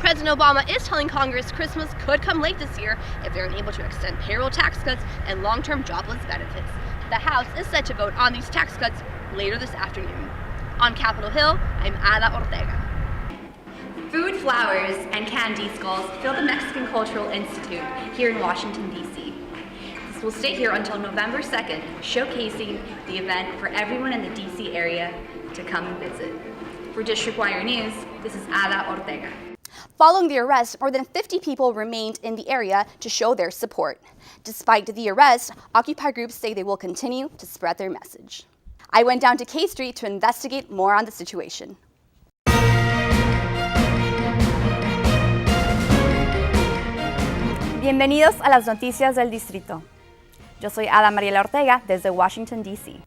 President Obama is telling Congress Christmas could come late this year if they're unable to extend payroll tax cuts and long-term jobless benefits. The House is set to vote on these tax cuts later this afternoon. On Capitol Hill, I'm Ada Ortega. Food, flowers, and candy skulls fill the Mexican Cultural Institute here in Washington, D.C. This will stay here until November 2nd, showcasing the event for everyone in the D.C. area to come and visit. For District Wire News, this is Ada Ortega. Following the arrest, more than 50 people remained in the area to show their support. Despite the arrest, Occupy groups say they will continue to spread their message. I went down to K Street to investigate more on the situation. Bienvenidos a las noticias del distrito. Yo soy Ada Mariela Ortega desde Washington, D.C.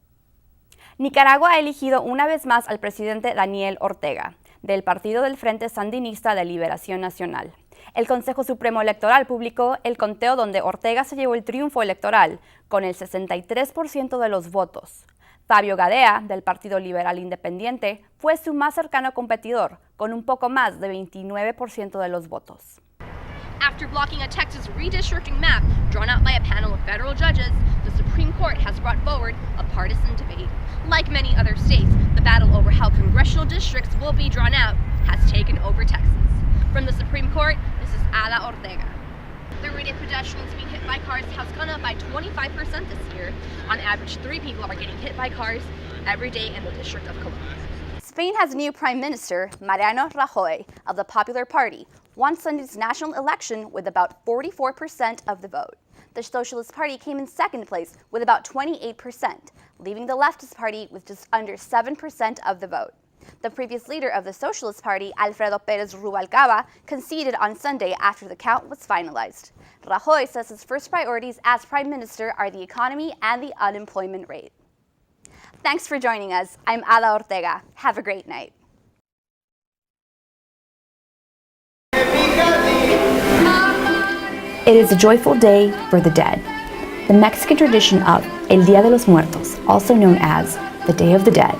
Nicaragua ha elegido una vez más al presidente Daniel Ortega, del Partido del Frente Sandinista de Liberación Nacional. El Consejo Supremo Electoral publicó el conteo donde Ortega se llevó el triunfo electoral con el 63% de los votos. Fabio Gadea, del Partido Liberal Independiente, fue su más cercano competidor, con un poco más de 29% de los votos. After blocking a Texas redistricting map drawn out by a panel of federal judges, the Supreme Court has brought forward a partisan debate. Like many other states, the battle over how congressional districts will be drawn out has taken over Texas. From the Supreme Court, this is Ada Ortega. The rate of pedestrians being hit by cars has gone up by 25% this year. On average, 3 people are getting hit by cars every day in the District of Columbia. Spain has a new Prime Minister, Mariano Rajoy, of the Popular Party, won Sunday's national election with about 44% of the vote. The Socialist Party came in second place with about 28%, leaving the Leftist Party with just under 7% of the vote. The previous leader of the Socialist Party, Alfredo Pérez Rubalcaba, conceded on Sunday after the count was finalized. Rajoy says his first priorities as Prime Minister are the economy and the unemployment rate. Thanks for joining us. I'm Ada Ortega. Have a great night. It is a joyful day for the dead. The Mexican tradition of El Día de los Muertos, also known as the Day of the Dead,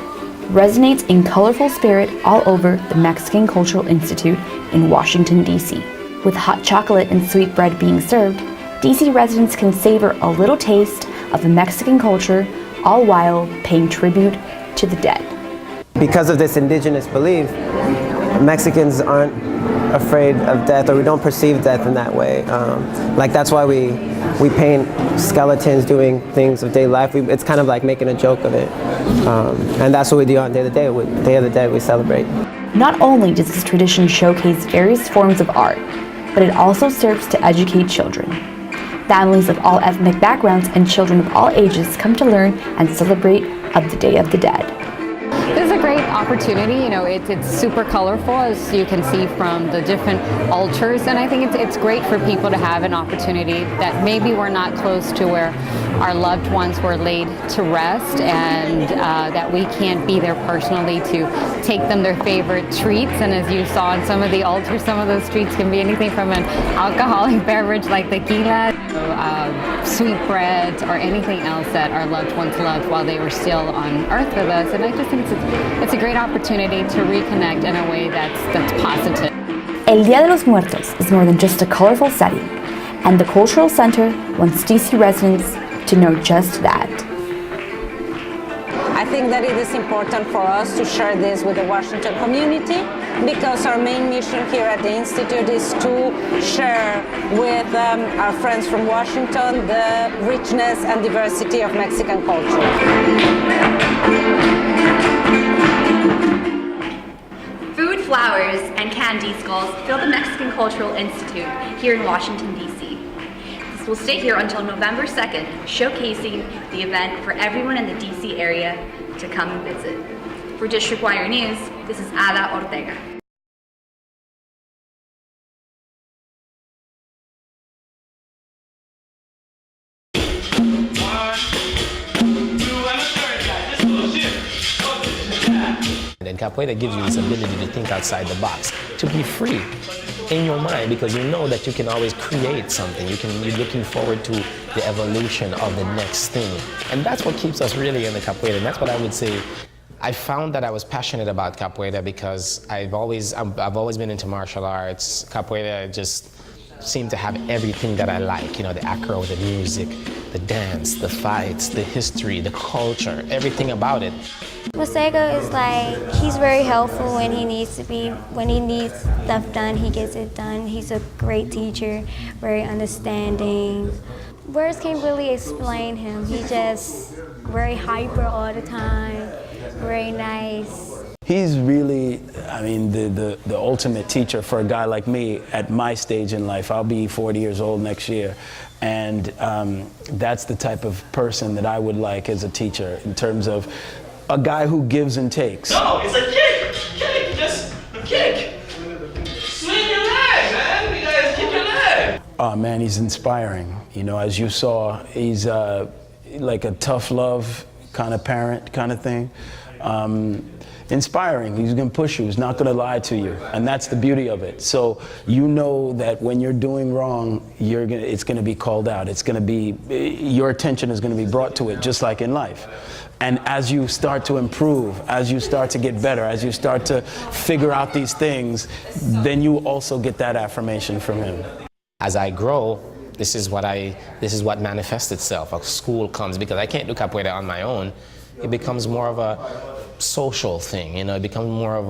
resonates in colorful spirit all over the Mexican Cultural Institute in Washington, D.C. With hot chocolate and sweet bread being served, D.C. residents can savor a little taste of the Mexican culture, all while paying tribute to the dead. Because of this indigenous belief, Mexicans aren't afraid of death, or we don't perceive death in that way. Like that's why we paint skeletons doing things of daily life. It's kind of like making a joke of it. And that's what we do on Day of the Dead. Day of the Dead, we celebrate. Not only does this tradition showcase various forms of art, but it also serves to educate children. Families of all ethnic backgrounds and children of all ages come to learn and celebrate of the Day of the Dead. This is a great opportunity. You know, it's super colorful, as you can see from the different altars, and I think it's great for people to have an opportunity that maybe we're not close to where our loved ones were laid to rest, and that we can't be there personally to take them their favorite treats. And as you saw on some of the altars, some of those treats can be anything from an alcoholic beverage like tequila, sweetbreads, or anything else that our loved ones loved while they were still on earth with us. And I just think it's a great opportunity to reconnect in a way that's positive. El Día de los Muertos is more than just a colorful setting, and the Cultural Center wants DC residents to know just that. I think that it is important for us to share this with the Washington community, because our main mission here at the Institute is to share with our friends from Washington the richness and diversity of Mexican culture. Food, flowers, and candy skulls fill the Mexican Cultural Institute here in Washington, D.C. This will stay here until November 2nd, showcasing the event for everyone in the D.C. area to come and visit. For District Wire News, this is Ada Ortega. And capoeira gives you this ability to think outside the box, to be free in your mind, because you know that you can always create something. You're looking forward to the evolution of the next thing. And that's what keeps us really in the capoeira. And that's what I would say I found that I was passionate about capoeira because I've always been into martial arts. Capoeira just seemed to have everything that I like, you know, the acro, the music, the dance, the fights, the history, the culture, everything about it. Ortega is like, he's very helpful when he needs to be. When he needs stuff done, he gets it done. He's a great teacher, very understanding. Words can't really explain him. He's just very hyper all the time, very nice. He's really, I mean, the ultimate teacher for a guy like me at my stage in life. I'll be 40 years old next year. And that's the type of person that I would like as a teacher, in terms of a guy who gives and takes. No, it's a kick, just a kick. Swing your leg, man. You guys kick your leg. Oh man, he's inspiring. You know, as you saw, he's like a tough love kind of parent kind of thing. Inspiring. He's going to push you. He's not going to lie to you, and that's the beauty of it. So you know that when you're doing wrong, it's going to be called out. It's going to be, your attention is going to be brought to it, just like in life. And as you start to improve, as you start to get better, as you start to figure out these things, then you also get that affirmation from him. As I grow, this is what manifests itself. A school comes, because I can't do capoeira on my own. It becomes more of a social thing, you know. It becomes more of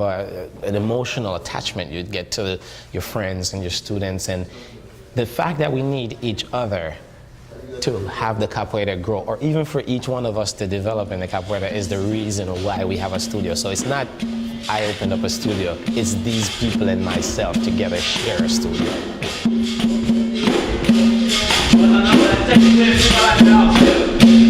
an emotional attachment you get to your friends and your students, and the fact that we need each other to have the capoeira grow, or even for each one of us to develop in the capoeira, is the reason why we have a studio. So it's not I opened up a studio, it's these people and myself together share a studio. Take